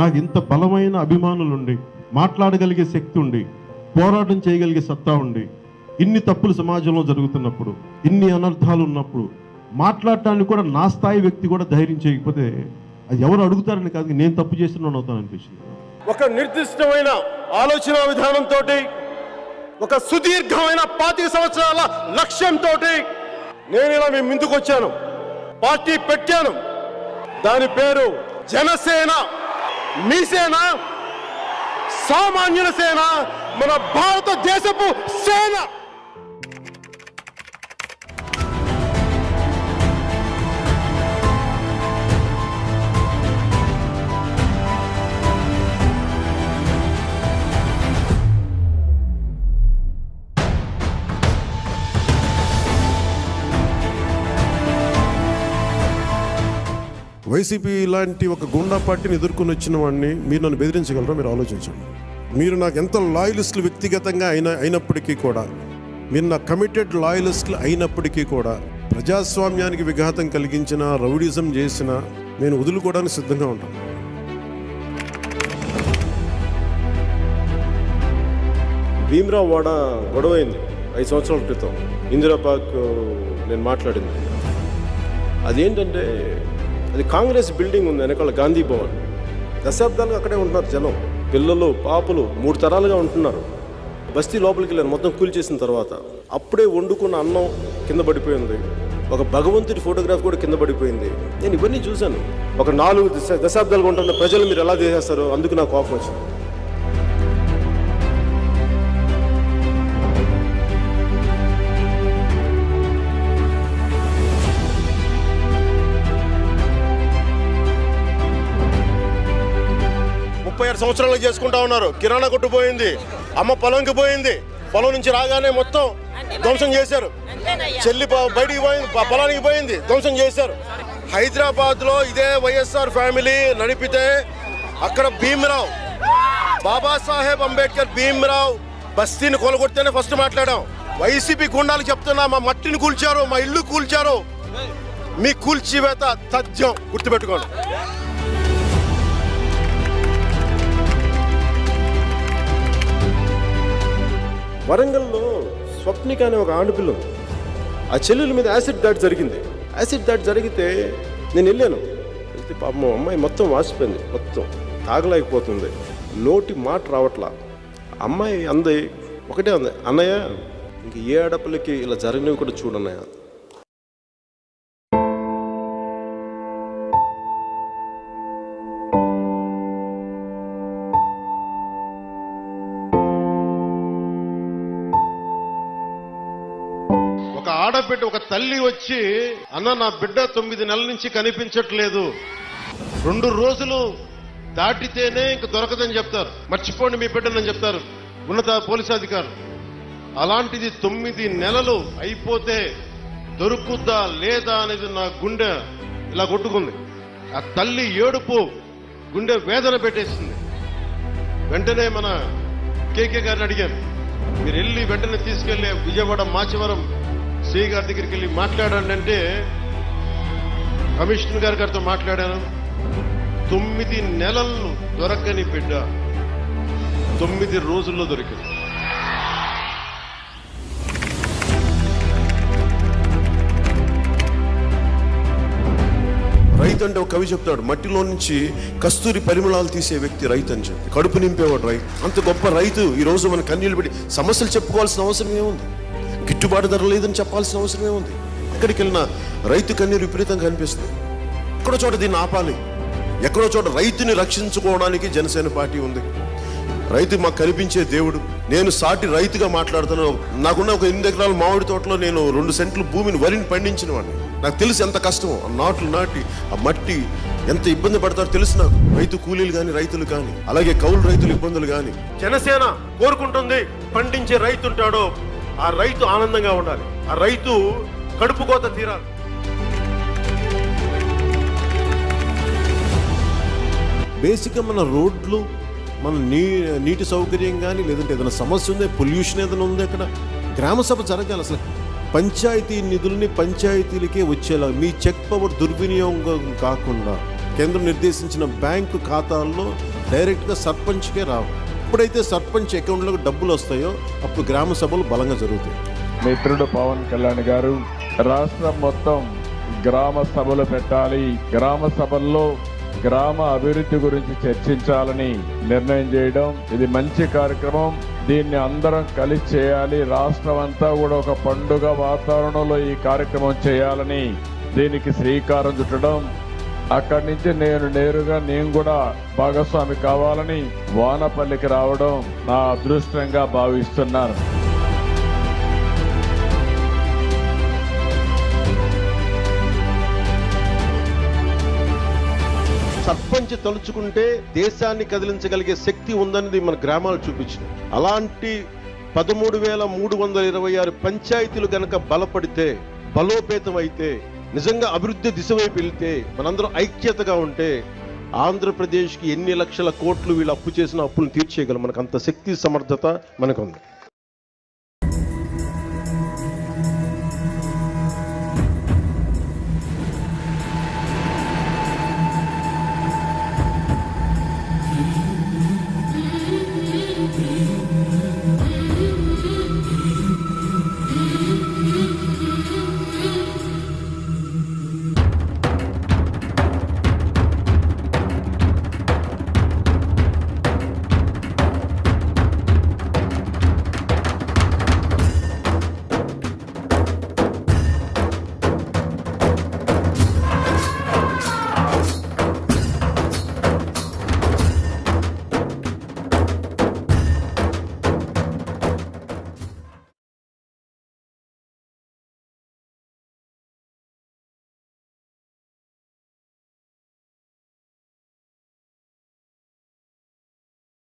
నాకు ఇంత బలమైన అభిమానులు ఉండి, మాట్లాడగలిగే శక్తి ఉండి, పోరాటం చేయగలిగే సత్తా ఉండి, ఇన్ని తప్పులు సమాజంలో జరుగుతున్నప్పుడు, ఇన్ని అనర్థాలు ఉన్నప్పుడు మాట్లాడటానికి కూడా నా స్థాయి వ్యక్తి కూడా ధైర్యం చేయకపోతే అది ఎవరు అడుగుతారని కాదు, నేను తప్పు చేస్తున్నాను అవుతాను అనిపించింది. ఒక నిర్దిష్టమైన ఆలోచన విధానంతో, ఒక సుదీర్ఘమైన 25 సంవత్సరాల లక్ష్యంతో నేను ఇలా మీ ముందుకు వచ్చాను, పార్టీ పెట్టాను. దాని పేరు జనసేన. మీ సేన, సామాన్యుల సేన, మన భారతదేశపు సేన. వైసీపీ లాంటి ఒక గుండా పార్టీని ఎదుర్కొని వచ్చిన వాడిని మీరు నన్ను బెదిరించగలరా? మీరు ఆలోచించండి. మీరు నాకు ఎంత లాయలిస్టులు వ్యక్తిగతంగా అయినప్పటికీ కూడా, మీరు నా కమిటెడ్ లాయలిస్టులు అయినప్పటికీ కూడా, ప్రజాస్వామ్యానికి విఘాతం కలిగించిన, రౌడీజం చేసిన నేను వదులుకోవడానికి సిద్ధంగా ఉంటాను. భీమ్రావ్ వాడ గొడవైంది 5 సంవత్సరాల క్రితం. ఇందిరా పార్క్ నేను మాట్లాడింది. అదేంటంటే, అది కాంగ్రెస్ బిల్డింగ్ ఉంది వెనకాల, గాంధీ భవన్. దశాబ్దాలుగా అక్కడే ఉంటున్నారు జనం, పిల్లలు పాపలు 3 తరాలుగా ఉంటున్నారు. బస్తీ లోపలికి వెళ్ళాను మొత్తం కూల్చేసిన తర్వాత. అప్పుడే వండుకున్న అన్నం కింద పడిపోయింది, ఒక భగవంతుడి ఫోటోగ్రాఫ్ కూడా కింద పడిపోయింది. నేను ఇవన్నీ చూశాను. ఒక 4 దశాబ్దాలుగా ఉంటున్న ప్రజలు మీరు ఎలా చేసేస్తారో అందుకు నాకు కోపం వచ్చింది. సంవత్సరాలు చేసుకుంటా ఉన్నారు. కిరాణా కొట్టు పోయింది, అమ్మ పొలంకి పోయింది, పొలం నుంచి రాగానే మొత్తం ధ్వంసం చేశారు. చెల్లి బయటికి పోయింది, పొలానికి పోయింది, ధ్వంసం చేశారు. హైదరాబాద్లో ఇదే వైఎస్ఆర్ ఫ్యామిలీ నడిపితే అక్కడ భీమ్రావ్, బాబాసాహెబ్ అంబేద్కర్ భీమ్రావ్ బస్తీని కొలగొడితేనే ఫస్ట్ మాట్లాడాం. వైసీపీ గుండాలు చెప్తున్నా మా మట్టిని కూల్చారు, మా ఇల్లు కూల్చారు. మీ కూల్చివేత తథ్యం, గుర్తుపెట్టుకోండి. వరంగల్లో స్వప్నిక అనే ఒక ఆడపిల్ల ఉంది. ఆ చెల్లెల మీద యాసిడ్ దాడి జరిగింది. యాసిడ్ దాడి జరిగితే నేను వెళ్ళాను. వెళ్తే పాపం అమ్మాయి మొత్తం వాసిపోయింది, మొత్తం తాగలేకపోతుంది, నోటి మాట రావట్లా. అమ్మాయి అంది ఒకటే అంది, అన్నయ్య ఇంక ఏ ఆడపిల్లకి ఇలా జరిగినవి కూడా చూడన్నయ్య. ఆడబిడ్డ, ఒక తల్లి వచ్చి, అన్న నా బిడ్డ 9 నెలల నుంచి కనిపించట్లేదు, 2 రోజులు దాటితేనే ఇంక దొరకదని చెప్తారు, మర్చిపోండి మీ బిడ్డనని చెప్తారు ఉన్నత పోలీసు అధికారులు. అలాంటిది 9 నెలలు అయిపోతే దొరుకుద్దా లేదా అనేది నా గుండె ఇలా కొట్టుకుంది. ఆ తల్లి ఏడుపు గుండె వేదన పెట్టేసింది. వెంటనే మన కేకే గారిని అడిగాను, మీరు వెళ్ళి వెంటనే తీసుకెళ్లి విజయవాడ మాచవరం శ్రీ గారి దగ్గరికి వెళ్ళి మాట్లాడండి అంటే, కమిషనర్ గారితో మాట్లాడాను. 9 నెలలు దొరకని బిడ్డ 9 రోజుల్లో దొరికింది. రైతు అంటే ఒక కవి చెప్తాడు, మట్టిలో నుంచి కస్తూరి పరిమళాలు తీసే వ్యక్తి రైతు అని చెప్పి. కడుపు నింపేవాడు రైతు. అంత గొప్ప రైతు ఈరోజు మన కన్నీళ్ళు పెట్టి సమస్యలు చెప్పుకోవాల్సిన అవసరం ఏముంది? గిట్టుబాటు ధర లేదని చెప్పాల్సిన అవసరం ఏముంది? ఎక్కడికి వెళ్ళినా రైతు కన్నీరు విపరీతంగా కనిపిస్తుంది. ఎక్కడో చోట దీన్ని ఆపాలి, ఎక్కడో చోట రైతుని రక్షించుకోవడానికి జనసేన పార్టీ ఉంది. రైతు మాకు కనిపించే దేవుడు. నేను సాటి రైతుగా మాట్లాడుతాను. నాకున్న ఒక 8 ఎకరాల మామిడి తోటలో నేను 2 సెంట్లు భూమిని, వరిని పండించిన వాడిని. నాకు తెలుసు ఎంత కష్టమో, ఆ నాట్లు నాటి ఆ మట్టి ఎంత ఇబ్బంది పడతారో తెలుసు నాకు. రైతు కూలీలు కానీ, రైతులు కానీ, అలాగే కౌలు రైతుల ఇబ్బందులు కానీ. జనసేన కోరుకుంటుంది, పండించే రైతు ఉంటాడో ఆ రైతు ఆనందంగా ఉండాలి, ఆ రైతు కడుపు కోత తీరాలి. బేసిక్గా మన రోడ్లు, మన నీటి సౌకర్యం కానీ, లేదంటే ఏదైనా సమస్య ఉంది, పొల్యూషన్ ఏదైనా ఉంది, అక్కడ గ్రామ సభ జరగాలి. అసలు పంచాయతీ నిధుల్ని పంచాయతీలకే వచ్చేలా, మీ చెక్ పవర్ దుర్వినియోగం కాకుండా కేంద్రం నిర్దేశించిన బ్యాంకు ఖాతాల్లో డైరెక్ట్గా సర్పంచ్కే రావు. ఎప్పుడైతే సర్పంచ్ అకౌంట్లోకి డబ్బులు వస్తాయో అప్పుడు గ్రామ సభలు బలంగా జరుగుతాయి. మిత్రుడు పవన్ కళ్యాణ్ గారు రాష్ట్రం మొత్తం గ్రామ సభలు పెట్టాలి, గ్రామ సభల్లో గ్రామ అభివృద్ధి గురించి చర్చించాలని నిర్ణయం చేయడం ఇది మంచి కార్యక్రమం. దీన్ని అందరం కలిసి చేయాలి. రాష్ట్రం అంతా కూడా ఒక పండుగ వాతావరణంలో ఈ కార్యక్రమం చేయాలని దీనికి శ్రీకారం చుట్టడం, అక్కడి నుంచి నేను కూడా భాగస్వామి కావాలని వానపల్లికి రావడం నా అదృష్టంగా భావిస్తున్నాను. సర్పంచ్ తలుచుకుంటే దేశాన్ని కదిలించగలిగే శక్తి ఉందనేది మన గ్రామాలు చూపించినాయి. అలాంటి 13,326 పంచాయతీలు గనక బలపడితే, బలోపేతం అయితే, నిజంగా అభివృద్ధి దిశ వైపు వెళ్తే, మనందరం ఐక్యతగా ఉంటే ఆంధ్రప్రదేశ్కి ఎన్ని లక్షల కోట్లు వీళ్ళు అప్పు చేసిన అప్పులను తీర్చేయగలం. మనకు అంత శక్తి సమర్థత మనకు ఉంది.